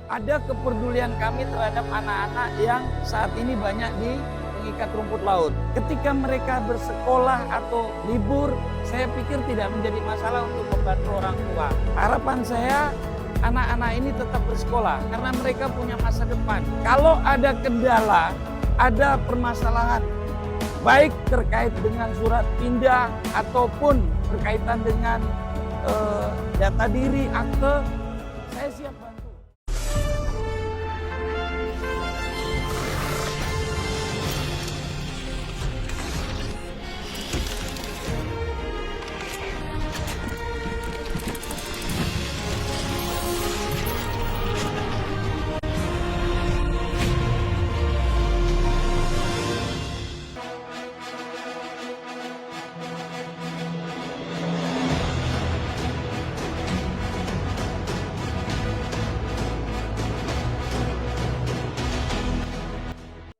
Ada kepedulian kami terhadap anak-anak yang saat ini banyak di pengikat rumput laut. Ketika mereka bersekolah atau libur, saya pikir tidak menjadi masalah untuk membantu orang tua. Harapan saya anak-anak ini tetap bersekolah karena mereka punya masa depan. Kalau ada kendala, ada permasalahan, baik terkait dengan surat pindah ataupun berkaitan dengan data diri, akte, saya siap bantu.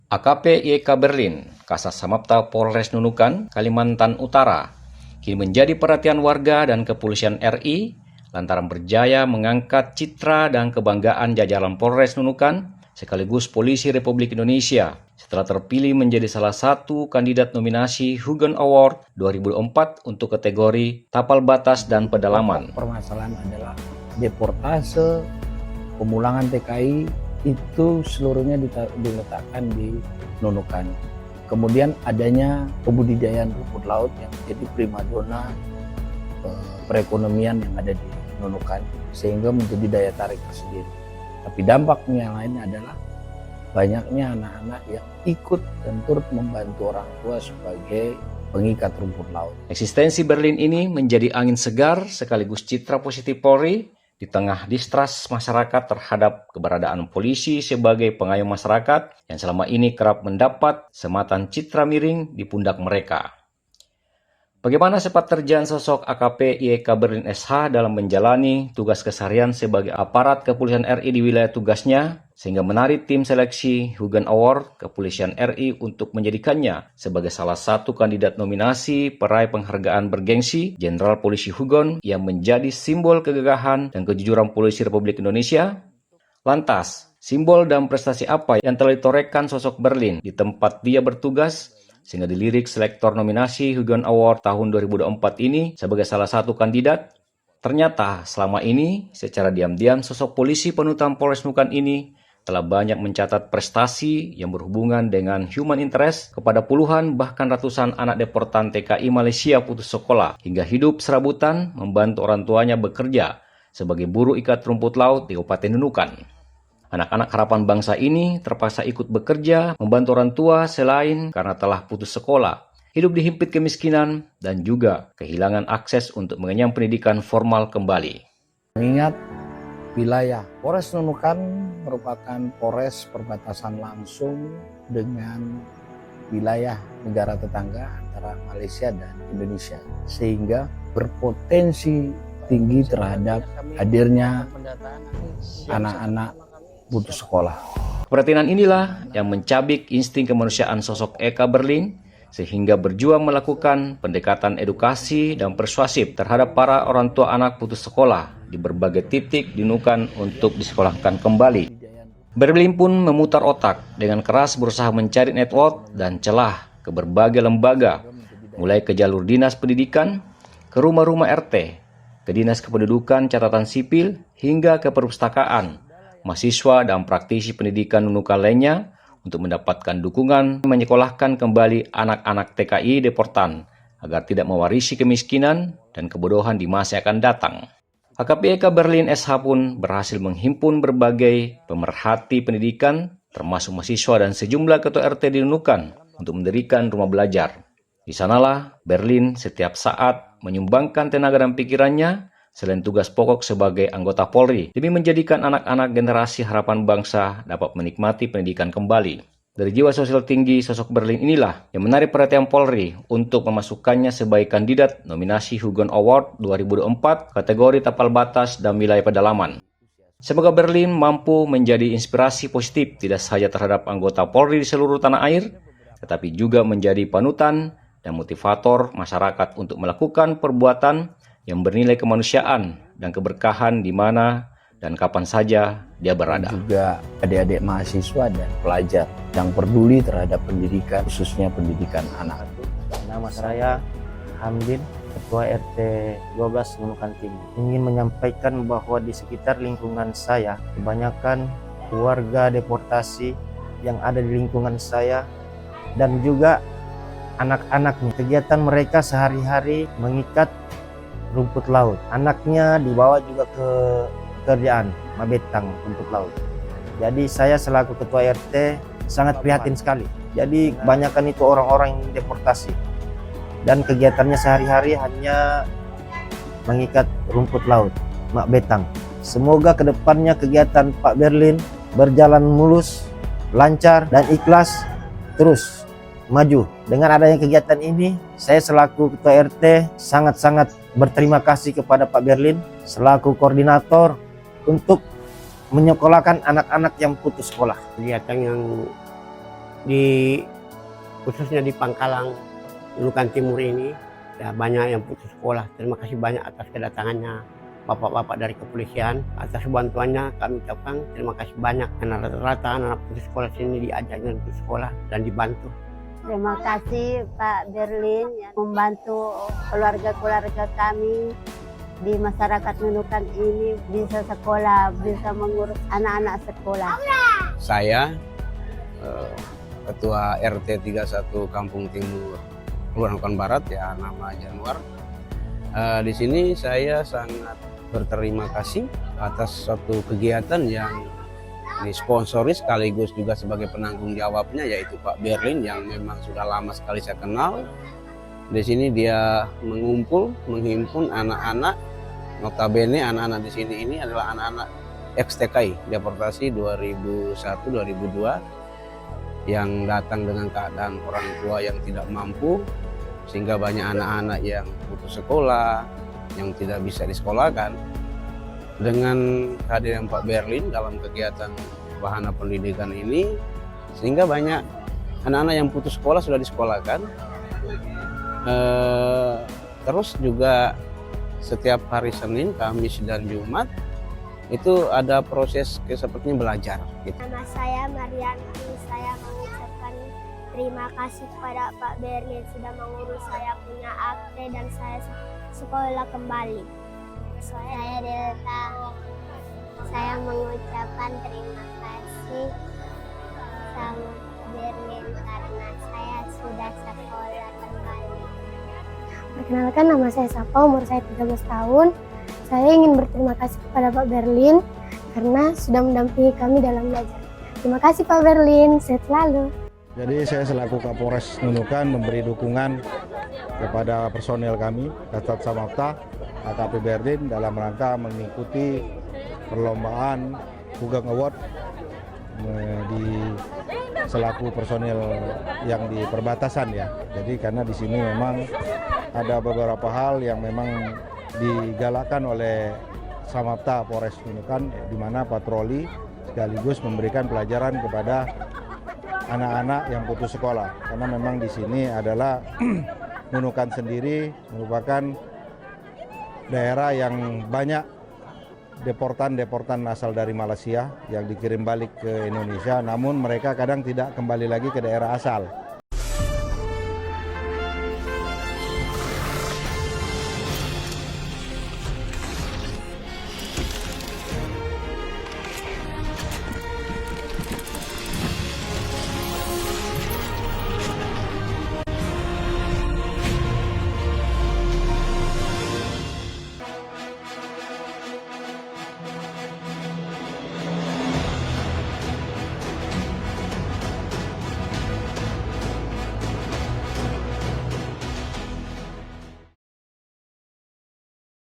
AKP YK Berlin, Kasat Samapta Polres Nunukan, Kalimantan Utara, kini menjadi perhatian warga dan kepolisian RI lantaran berjaya mengangkat citra dan kebanggaan jajaran Polres Nunukan sekaligus Polisi Republik Indonesia setelah terpilih menjadi salah satu kandidat nominasi Hugen Award 2024 untuk kategori tapal batas dan pedalaman. Permasalahan adalah deportase, pemulangan TKI, itu seluruhnya diletakkan di Nunukan. Kemudian adanya pembudidayaan rumput laut yang menjadi primadona perekonomian yang ada di Nunukan, sehingga menjadi daya tarik tersendiri. Tapi dampaknya yang lain adalah banyaknya anak-anak yang ikut dan turut membantu orang tua sebagai pengikat rumput laut. Eksistensi Berlin ini menjadi angin segar sekaligus citra positif Polri di tengah distrust masyarakat terhadap keberadaan polisi sebagai pengayom masyarakat yang selama ini kerap mendapat sematan citra miring di pundak mereka. Bagaimana sepak terjang sosok AKP YK Berlin SH dalam menjalani tugas keseharian sebagai aparat kepolisian RI di wilayah tugasnya, sehingga menarik tim seleksi Hugen Award Kepolisian RI untuk menjadikannya sebagai salah satu kandidat nominasi peraih penghargaan bergengsi Jenderal Polisi Hugen yang menjadi simbol kegagahan dan kejujuran Polisi Republik Indonesia? Lantas, simbol dan prestasi apa yang telah ditorehkan sosok Berlin di tempat dia bertugas sehingga dilirik selektor nominasi Hugen Award tahun 2024 ini sebagai salah satu kandidat? Ternyata selama ini secara diam-diam sosok polisi panutan Polres Nunukan ini telah banyak mencatat prestasi yang berhubungan dengan human interest kepada puluhan bahkan ratusan anak deportan TKI Malaysia putus sekolah hingga hidup serabutan membantu orang tuanya bekerja sebagai buruh ikat rumput laut di Kabupaten Nunukan. Anak-anak harapan bangsa ini terpaksa ikut bekerja membantu orang tua selain karena telah putus sekolah, hidup dihimpit kemiskinan, dan juga kehilangan akses untuk mengenyam pendidikan formal kembali. Mengingat wilayah Polres Nunukan merupakan Polres perbatasan langsung dengan wilayah negara tetangga antara Malaysia dan Indonesia, sehingga berpotensi tinggi terhadap hadirnya anak-anak putus sekolah. Keprihatinan inilah yang mencabik insting kemanusiaan sosok YK Berlin sehingga berjuang melakukan pendekatan edukasi dan persuasif terhadap para orang tua anak putus sekolah di berbagai titik di Nunukan untuk disekolahkan kembali. Berlin pun memutar otak dengan keras berusaha mencari network dan celah ke berbagai lembaga, mulai ke jalur dinas pendidikan, ke rumah-rumah RT, ke dinas kependudukan catatan sipil, hingga ke perpustakaan, mahasiswa dan praktisi pendidikan Nunukan lainnya untuk mendapatkan dukungan menyekolahkan kembali anak-anak TKI deportan agar tidak mewarisi kemiskinan dan kebodohan di masa yang akan datang. AKP YK Berlin SH pun berhasil menghimpun berbagai pemerhati pendidikan termasuk mahasiswa dan sejumlah ketua RT di Nunukan untuk mendirikan rumah belajar. Di sanalah Berlin setiap saat menyumbangkan tenaga dan pikirannya selain tugas pokok sebagai anggota Polri, demi menjadikan anak-anak generasi harapan bangsa dapat menikmati pendidikan kembali. Dari jiwa sosial tinggi sosok Berlin inilah yang menarik perhatian Polri untuk memasukkannya sebagai kandidat nominasi Hugen Award 2024 kategori tapal batas dan wilayah pedalaman. Semoga Berlin mampu menjadi inspirasi positif tidak saja terhadap anggota Polri di seluruh tanah air, tetapi juga menjadi panutan dan motivator masyarakat untuk melakukan perbuatan yang bernilai kemanusiaan dan keberkahan di mana dan kapan saja dia berada. Juga adik-adik mahasiswa dan pelajar yang peduli terhadap pendidikan, khususnya pendidikan anak. Nama saya Hamdin, Ketua RT 12 Nunukan Timur. Ingin menyampaikan bahwa di sekitar lingkungan saya, kebanyakan warga deportasi yang ada di lingkungan saya dan juga anak-anaknya. Kegiatan mereka sehari-hari mengikat rumput laut. Anaknya dibawa juga ke pekerjaan mabetang rumput laut. Jadi saya selaku Ketua RT sangat prihatin sekali. Jadi kebanyakan itu orang-orang yang deportasi. Dan kegiatannya sehari-hari hanya mengikat rumput laut, mak betang. Semoga kedepannya kegiatan Pak Berlin berjalan mulus, lancar, dan ikhlas terus maju. Dengan adanya kegiatan ini, saya selaku Ketua RT sangat-sangat berterima kasih kepada Pak Berlin selaku koordinator untuk menyekolahkan anak-anak yang putus sekolah. Kegiatan yang khususnya di Pangkalang Nunukan Timur ini, ya banyak yang putus sekolah. Terima kasih banyak atas kedatangannya bapak-bapak dari kepolisian. Atas bantuannya kami ucapkan terima kasih banyak. Karena rata-rata anak putus sekolah sini diajak untuk sekolah dan dibantu. Terima kasih Pak Berlin yang membantu keluarga-keluarga kami di masyarakat Nunukan ini bisa sekolah, bisa mengurus anak-anak sekolah. Saya Ketua RT 31 Kampung Timur Kelurahan Nunukan Barat, ya nama Januar. Di sini saya sangat berterima kasih atas suatu kegiatan yang disponsori sekaligus juga sebagai penanggung jawabnya, yaitu Pak Berlin yang memang sudah lama sekali saya kenal. Di sini dia menghimpun anak-anak, notabene anak-anak di sini ini adalah anak-anak ex-TKI deportasi 2001-2002 yang datang dengan keadaan orang tua yang tidak mampu, sehingga banyak anak-anak yang putus sekolah, yang tidak bisa disekolahkan. Dengan kehadiran Pak Berlin dalam kegiatan wahana pendidikan ini, sehingga banyak anak-anak yang putus sekolah sudah disekolahkan. Terus juga setiap hari Senin, Kamis, dan Jumat itu ada proses sepertinya belajar. Nama saya Marianti, saya mengucapkan terima kasih kepada Pak Berlin sudah mengurus saya punya akte dan saya sekolah kembali. Saya Delta, saya mengucapkan terima kasih sama Berlin karena saya sudah sekolah kembali. Perkenalkan, nama saya Safa, umur saya 13 tahun. Saya ingin berterima kasih kepada Pak Berlin karena sudah mendampingi kami dalam belajar. Terima kasih Pak Berlin, sehat selalu. Jadi saya selaku Kapolres Nunukan memberi dukungan kepada personel kami, Kasat Samapta, AKP Berlin dalam rangka mengikuti perlombaan Sugeng Award selaku personel yang di perbatasan ya. Jadi karena di sini memang ada beberapa hal yang memang digalakkan oleh Samapta Polres Nunukan, di mana patroli sekaligus memberikan pelajaran kepada anak-anak yang putus sekolah. Karena memang di sini adalah Nunukan sendiri merupakan daerah yang banyak deportan asal dari Malaysia yang dikirim balik ke Indonesia, namun mereka kadang tidak kembali lagi ke daerah asal.